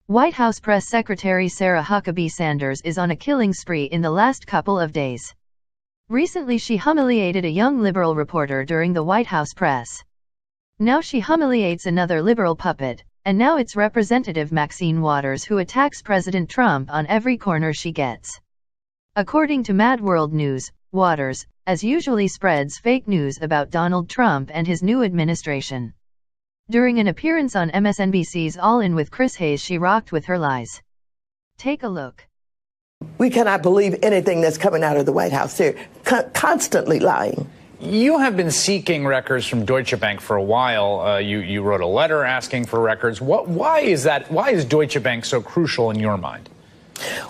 White House Press Secretary Sarah Huckabee Sanders is on a killing spree in the last couple of days. Recently she humiliated a young liberal reporter during the White House press. Now she humiliates another liberal puppet, and now it's Representative Maxine Waters who attacks President Trump on every corner she gets. According to Mad World News, Waters, as usually, spreads fake news about Donald Trump and his new administration. During an appearance on MSNBC's All In with Chris Hayes, she rocked with her lies. Take a look. We cannot believe anything that's coming out of the White House. They're constantly lying. You have been seeking records from Deutsche Bank for a while. You wrote a letter asking for records. Why is that? Why is Deutsche Bank so crucial in your mind?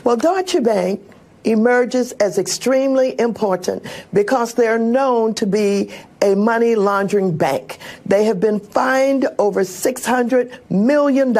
Well, Deutsche Bank emerges as extremely important because they're known to be a money laundering bank. They have been fined over $600 million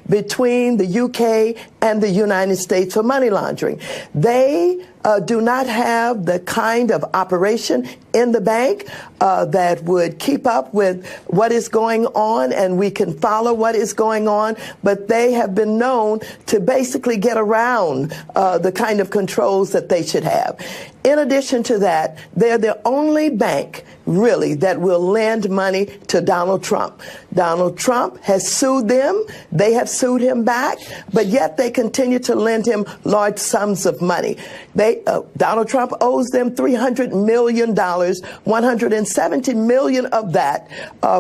between the UK and the United States for money laundering. They do not have the kind of operation in the bank that would keep up with what is going on, and we can follow what is going on, but they have been known to basically get around the kind of controls that they should have. In addition to that, they're the only bank, really, that will lend money to Donald Trump. Donald Trump has sued them. They have sued him back, but yet they continue to lend him large sums of money. Donald Trump owes them $300 million, $170 million of that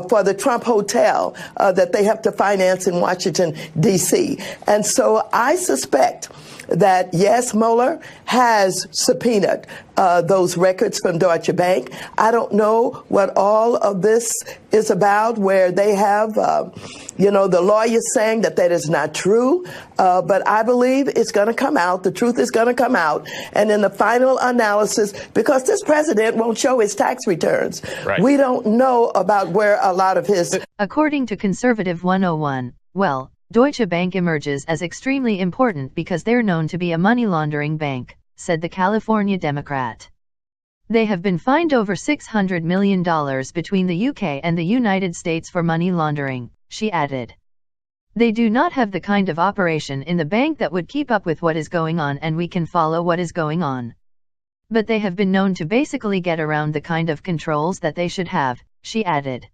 for the Trump Hotel that they have to finance in Washington, D.C. And so I suspect that, yes, Mueller has subpoenaed those records from Deutsche Bank. I don't know what all of this is about, where they have, the lawyers saying that is not true. But I believe it's going to come out. The truth is going to come out. And in the final analysis, because this president won't show his tax returns, right, we don't know about where a lot of his... According to Conservative 101, well, Deutsche Bank emerges as extremely important because they're known to be a money laundering bank, said the California Democrat. They have been fined over $600 million between the UK and the United States for money laundering, she added. They do not have the kind of operation in the bank that would keep up with what is going on, and we can follow what is going on. But they have been known to basically get around the kind of controls that they should have, she added.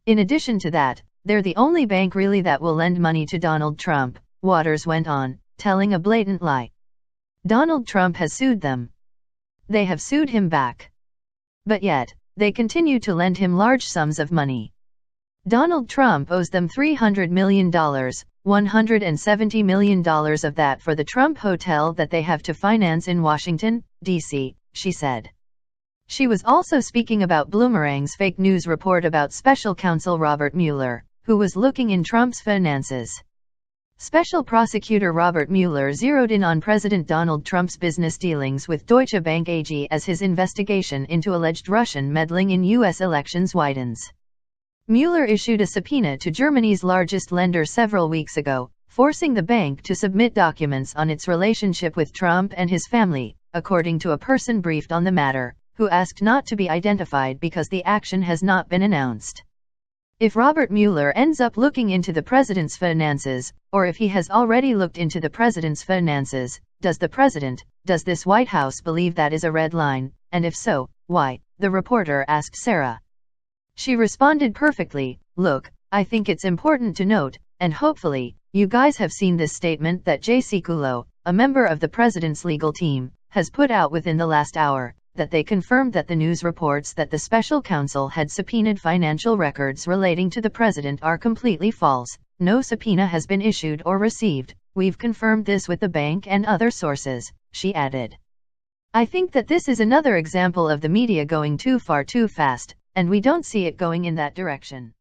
In addition to that, they're the only bank really that will lend money to Donald Trump, Waters went on, telling a blatant lie. Donald Trump has sued them. They have sued him back. But yet, they continue to lend him large sums of money. Donald Trump owes them $300 million, $170 million of that for the Trump Hotel that they have to finance in Washington, D.C., she said. She was also speaking about Bloomerang's fake news report about special counsel Robert Mueller, who was looking in Trump's finances. Special prosecutor Robert Mueller zeroed in on President Donald Trump's business dealings with Deutsche Bank AG as his investigation into alleged Russian meddling in U.S. elections widens. Mueller issued a subpoena to Germany's largest lender several weeks ago, forcing the bank to submit documents on its relationship with Trump and his family, according to a person briefed on the matter, who asked not to be identified because the action has not been announced. If Robert Mueller ends up looking into the president's finances, or if he has already looked into the president's finances, does this White House believe that is a red line, and if so, why? The reporter asked Sarah. She responded perfectly, look, I think it's important to note, and hopefully, you guys have seen this statement that Jay Sekulow, a member of the president's legal team, has put out within the last hour, that they confirmed that the news reports that the special counsel had subpoenaed financial records relating to the president are completely false. No subpoena has been issued or received. We've confirmed this with the bank and other sources, she added. I think that this is another example of the media going too far too fast, and we don't see it going in that direction.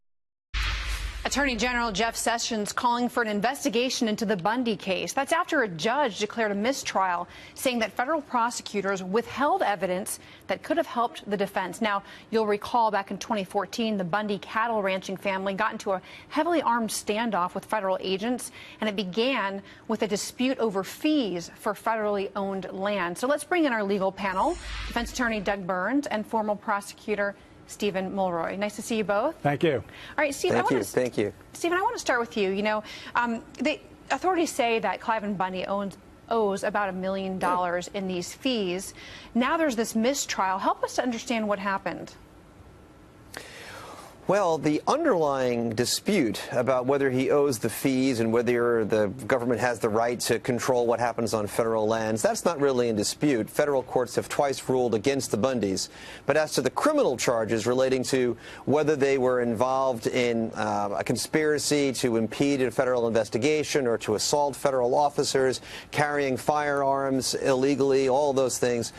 Attorney General Jeff Sessions calling for an investigation into the Bundy case. That's after a judge declared a mistrial, saying that federal prosecutors withheld evidence that could have helped the defense. Now, you'll recall back in 2014, the Bundy cattle ranching family got into a heavily armed standoff with federal agents, and it began with a dispute over fees for federally owned land. So let's bring in our legal panel, defense attorney Doug Burns and former prosecutor Stephen Mulroy. Nice to see you both. Thank you. All right, Steve. Thank you. Stephen, I want to start with you. You know, authorities say that Cliven Bundy owes about $1 million in these fees. Now there's this mistrial. Help us to understand what happened. Well, the underlying dispute about whether he owes the fees and whether the government has the right to control what happens on federal lands, that's not really in dispute. Federal courts have twice ruled against the Bundys. But as to the criminal charges relating to whether they were involved in a conspiracy to impede a federal investigation or to assault federal officers, carrying firearms illegally, all those things,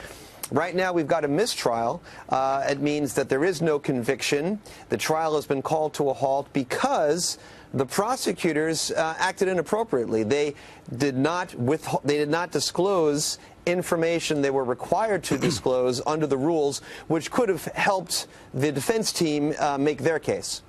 right now, we've got a mistrial. It means that there is no conviction. The trial has been called to a halt because the prosecutors acted inappropriately. They did not disclose information they were required to disclose under the rules, which could have helped the defense team make their case.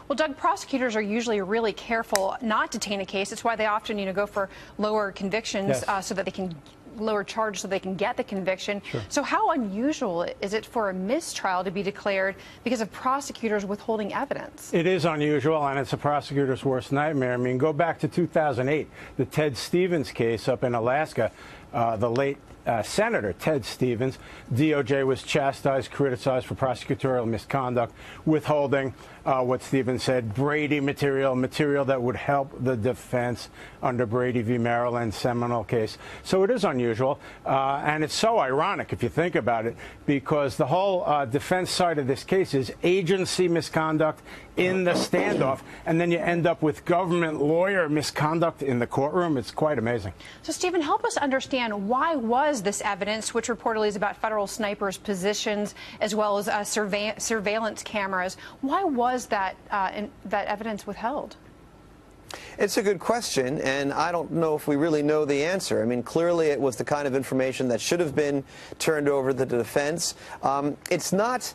Well, Doug, prosecutors are usually really careful not to taint a case. It's why they often, go for lower convictions so that they can lower charge so they can get the conviction. Sure. So how unusual is it for a mistrial to be declared because of prosecutors withholding evidence? It is unusual, and it's a prosecutor's worst nightmare. I mean, go back to 2008, the Ted Stevens case up in Alaska. The late Senator Ted Stevens, DOJ was chastised, criticized for prosecutorial misconduct, withholding what Stevens said, Brady material that would help the defense under Brady v. Maryland, seminal case. So it is unusual, and it's so ironic if you think about it, because the whole defense side of this case is agency misconduct in the standoff, and then you end up with government lawyer misconduct in the courtroom. It's quite amazing. So, Stephen, help us understand, why was this evidence, which reportedly is about federal snipers' positions as well as surveillance cameras, why was that evidence withheld? It's a good question, and I don't know if we really know the answer. I mean, clearly it was the kind of information that should have been turned over to the defense. It's not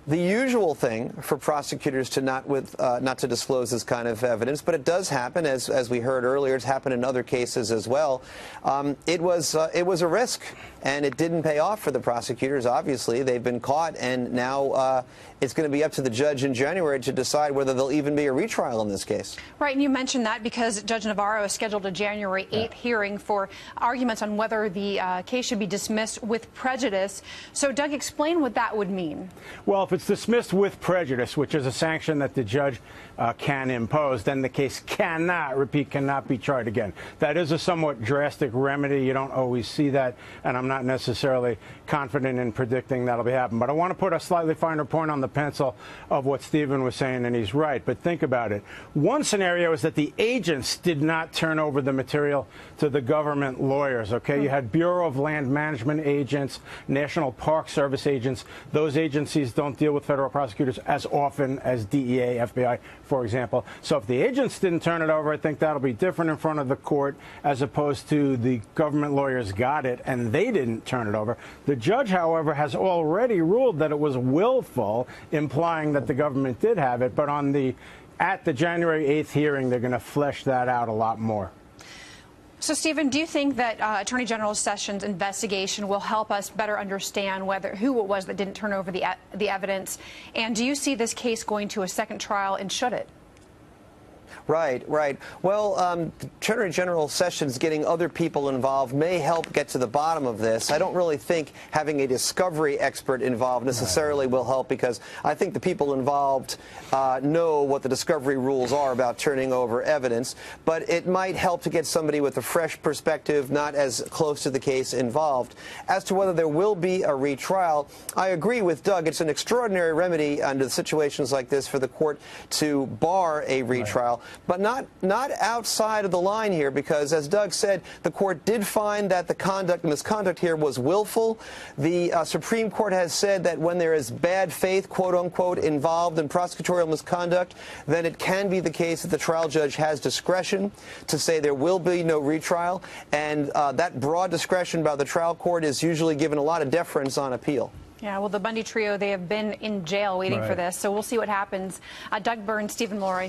the usual thing for prosecutors to not to disclose this kind of evidence, but it does happen, as we heard earlier. It's happened in other cases as well. It was a risk, and it didn't pay off for the prosecutors. Obviously, they've been caught, and now it's going to be up to the judge in January to decide whether there'll even be a retrial in this case. Right, and you mentioned that because Judge Navarro has scheduled a January 8th hearing for arguments on whether the case should be dismissed with prejudice. So, Doug, explain what that would mean. Well, if it's dismissed with prejudice, which is a sanction that the judge can impose, then the case cannot be tried again. That is a somewhat drastic remedy. You don't always see that, and I'm not necessarily confident in predicting that'll be happening. But I want to put a slightly finer point on the pencil of what Stephen was saying, and he's right. But think about it. One scenario is that the agents did not turn over the material to the government lawyers, okay? You had Bureau of Land Management agents, National Park Service agents. Those agencies don't deal with federal prosecutors as often as DEA, FBI, for example. So if the agents didn't turn it over, I think that'll be different in front of the court, as opposed to the government lawyers got it and they didn't turn it over. The judge, however, has already ruled that it was willful, implying that the government did have it. But at the January 8th hearing, they're going to flesh that out a lot more. So, Stephen, do you think that Attorney General Sessions' investigation will help us better understand who it was that didn't turn over the evidence? And do you see this case going to a second trial, and should it? Right. Well, Attorney General Sessions getting other people involved may help get to the bottom of this. I don't really think having a discovery expert involved necessarily will help, because I think the people involved know what the discovery rules are about turning over evidence. But it might help to get somebody with a fresh perspective, not as close to the case involved. As to whether there will be a retrial, I agree with Doug. It's an extraordinary remedy under situations like this for the court to bar a retrial. But not outside of the line here, because, as Doug said, the court did find that the misconduct here was willful. The Supreme Court has said that when there is bad faith, quote unquote, involved in prosecutorial misconduct, then it can be the case that the trial judge has discretion to say there will be no retrial. And that broad discretion by the trial court is usually given a lot of deference on appeal. Yeah, well, the Bundy trio, they have been in jail waiting for this, so we'll see what happens. Doug Burns, Stephen Mulroy.